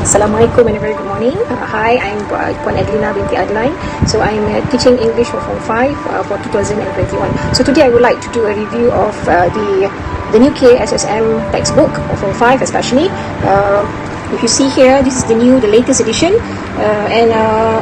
Assalamualaikum and a very good morning. Hi, I'm Puan Adlina binti Adlan. So I'm teaching English for Form 5 for 2021. So today I would like to do a review of the new Kssm textbook for Form 5 especially. If you see here, this is the latest edition, and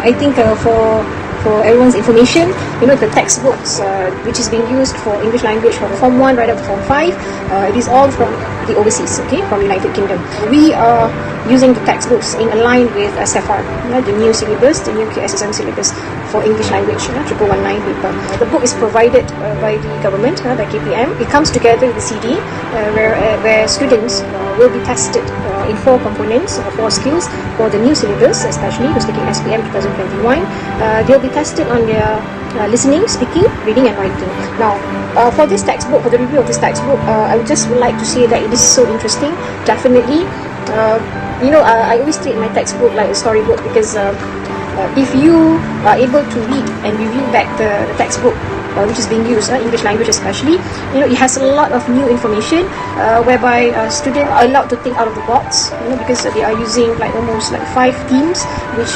I think for everyone's information, the textbooks which is being used for English language from Form 1 right up to Form 5, it is all from the overseas, okay, from United Kingdom. We are using the textbooks in line with SFR, the new syllabus, the new Kssm syllabus for English language, 1119 paper. The book is provided by the government, by KPM. It comes together with the CD, where students will be tested in 4 components, 4 skills for the new syllabus, especially who's taking SPM 2021. They'll be tested on their listening, speaking, reading and writing. Now, for this textbook, for the review of this textbook, I would like to say that it is so interesting. Definitely, I always treat my textbook like a storybook, because if you are able to read and review back the textbook which is being used, English language especially, it has a lot of new information whereby students are allowed to think out of the box, because they are using almost 5 themes which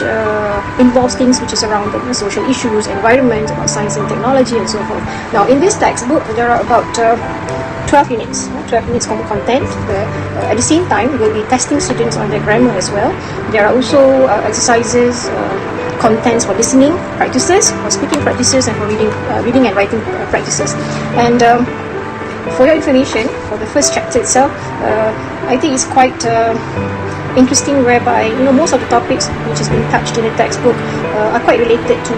involves things which is around social issues, environment, about science and technology and so forth. Now in this textbook there are about 12 units content. At the same time, we'll be testing students on their grammar as well. There are also exercises, contents for listening practices, for speaking practices, and for reading and writing practices. And for your information, for the first chapter itself, I think it's quite interesting, whereby most of the topics which has been touched in the textbook are quite related to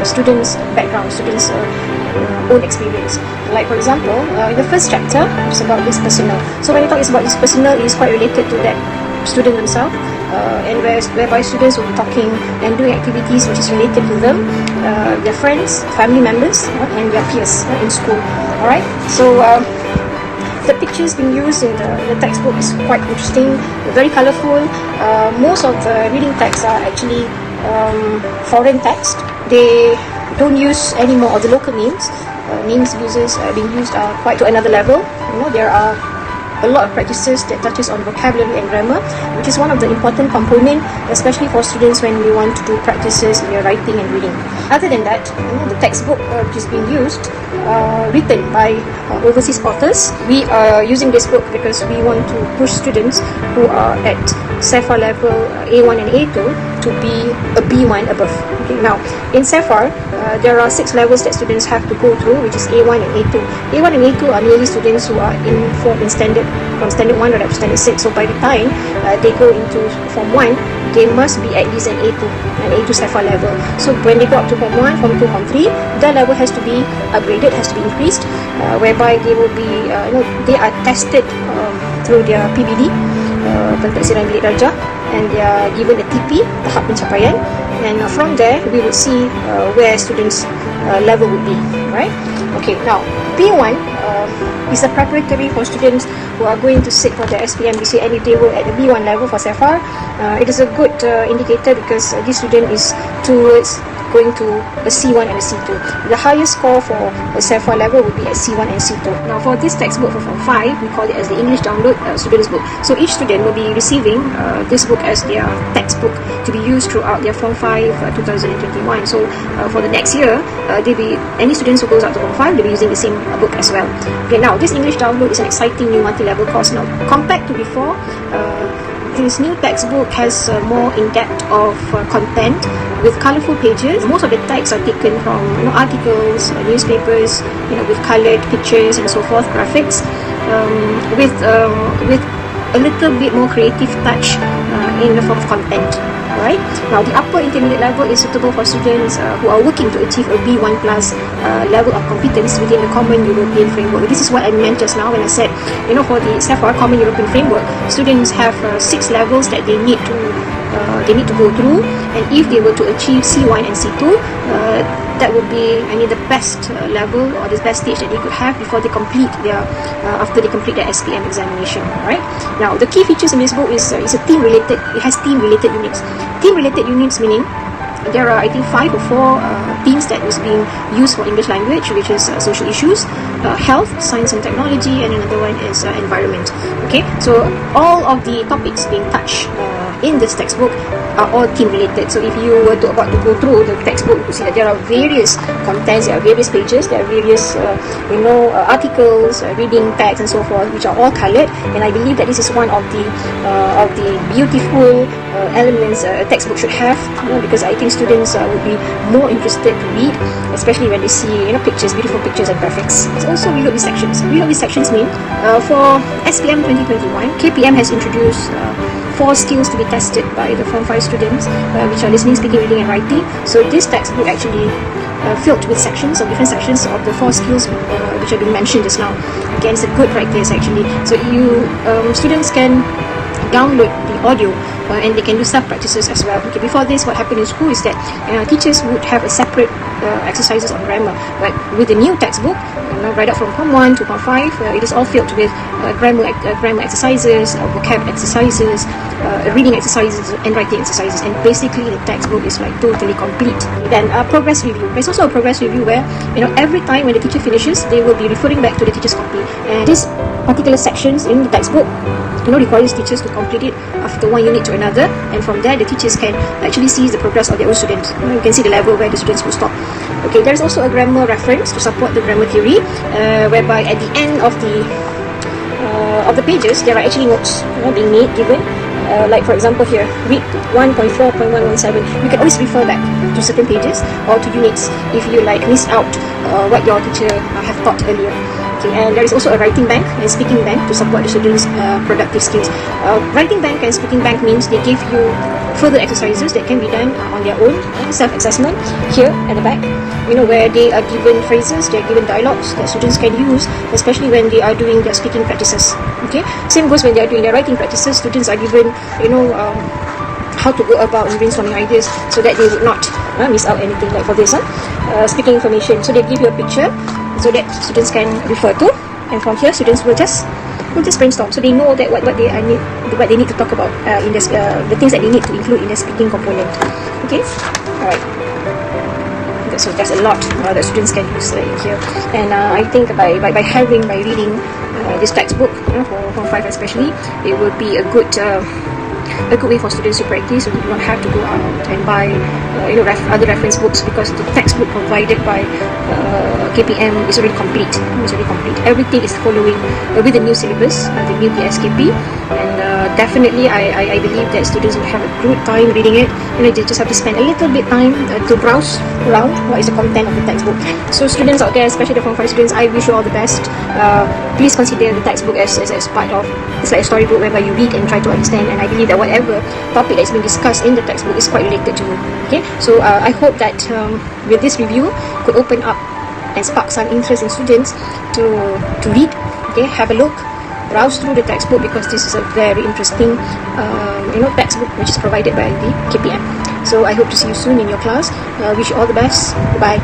students' background, students' own experience. Like for example, in the first chapter, it's about this personal. So when it talks about this personal, it is quite related to that student themselves, and whereby students will be talking and doing activities which is related to them, their friends, family members, and their peers in school. Alright, so the pictures being used in the textbook is quite interesting, very colorful. Most of the reading texts are actually foreign text. They don't use any more of the local names. Names being used are quite to another level. There are a lot of practices that touches on vocabulary and grammar, which is one of the important component, especially for students when we want to do practices in their writing and reading. Other than that, the textbook which is being used, written by overseas authors. We are using this book because we want to push students who are at SFR level A1 and A2 to be a B1 above. Okay, now in SFR, there are 6 levels that students have to go through, which is A1 and A2. A1 and A2 are merely students who are from standard 1 right up to standard 6. So by the time they go into Form 1, they must be at least an A2 SFR level. So when they go up to Form 1, Form 2, Form 3, their level has to be upgraded, has to be increased, whereby they will be, they are tested through their PBD, Pentadbiran Bilik Darjah, and they are given a TP, tahap pencapaian, and from there we will see where students' level would be, right? Okay, now P1 is a preparatory for students who are going to sit for the SPM BC, and if they were at the B1 level for SFR, it is a good indicator, because this student is towards going to a C1 and a C2. The highest score for a SFR level would be at C1 and C2. Now for this textbook for Form 5, we call it as the English Download Students Book. So each student will be receiving this book as their textbook to be used throughout their Form 5 2021. So for the next year, any students who goes up to Form 5, they'll be using the same book as well. Okay, now this English Download is an exciting new multi-level course. Now compared to before, this new textbook has more in-depth of content with colorful pages. Most of the texts are taken from articles, newspapers, with colored pictures and so forth, graphics, with a little bit more creative touch in the form of content. Right? Now the upper intermediate level is suitable for students who are working to achieve a B1 plus level of competence within the Common European Framework. This is what I meant just now when I said, for the SFR Common European Framework, students have 6 levels that they need to go through, and if they were to achieve C1 and C2, that would be the best level, or the best stage that they could have before they complete after they complete their SPM examination. Right? Now the key features in this book is a theme related. It has theme related units. Theme related units meaning there are, I think, 5 or 4 themes that is being used for English language, which is social issues, health, science and technology, and another one is environment. Okay, so all of the topics being touched in this textbook are all theme related. So if you were about to go through the textbook, you see that there are various contents, there are various pages, there are various articles, reading tags and so forth, which are all coloured. And I believe that this is one of the beautiful elements a textbook should have, because I think students would be more interested to read, especially when they see pictures, beautiful pictures and graphics. So also reload with sections. Reload with sections mean for SPM 2021, KPM has introduced 4 skills to be tested by the Form 5 students, which are listening, speaking, reading and writing. So this textbook actually filled with sections of different sections of the 4 skills which have been mentioned just now. Again, it's a good practice actually. So you students can download the audio and they can do self-practices as well. Okay, before this, what happened in school is that teachers would have a separate exercises on grammar, but with the new textbook, right up from Form 1 to Form 5, it is all filled with grammar exercises, vocab exercises, reading exercises and writing exercises, and basically the textbook is like totally complete. Then progress review. There's also a progress review where every time when the teacher finishes, they will be referring back to the teacher's copy, and these particular sections in the textbook requires teachers to complete it after one unit to another, and from there the teachers can actually see the progress of their own students. You can see the level where the students will stop. Okay, there is also a grammar reference to support the grammar theory, whereby at the end of the pages there are actually notes being made, given. Like for example here, read 1.4.117. You can always refer back to certain pages or to units if you missed out what your teacher have taught earlier. Okay, and there is also a writing bank and speaking bank to support the students' productive skills. Writing bank and speaking bank means they give you further exercises that can be done on their own, self-assessment. Here at the back, where they are given phrases, they are given dialogues that students can use, especially when they are doing their speaking practices. Okay, same goes when they are doing their writing practices. Students are given, how to go about brainstorming ideas so that they would not miss out anything. Like for this speaking information, so they give you a picture so that students can refer to, and from here students will just brainstorm, so they know that what they need to talk about in this, the things that they need to include in the speaking component. Okay, all right. So there's a lot that students can use here, and I think by reading this textbook for Form 5 especially, it will be a good way for students to practice. So you do not have to go out and buy other reference books, because the textbook provided by KPM is already complete. Everything is following with the new syllabus, the new PSKP, and definitely I believe that students will have a good time reading it. They just have to spend a little bit time to browse around what is the content of the textbook. So students out there, especially the Form 5 students, I wish you all the best. Please consider the textbook as part of, it's like a storybook whereby you read and try to understand, and I believe that whatever topic that is being discussed in the textbook is quite related to you. Okay, so I hope that with this review could open up and spark some interest in students to read. Okay, have a look, browse through the textbook, because this is a very interesting textbook which is provided by the KPM. So I hope to see you soon in your class. Wish you all the best. Goodbye.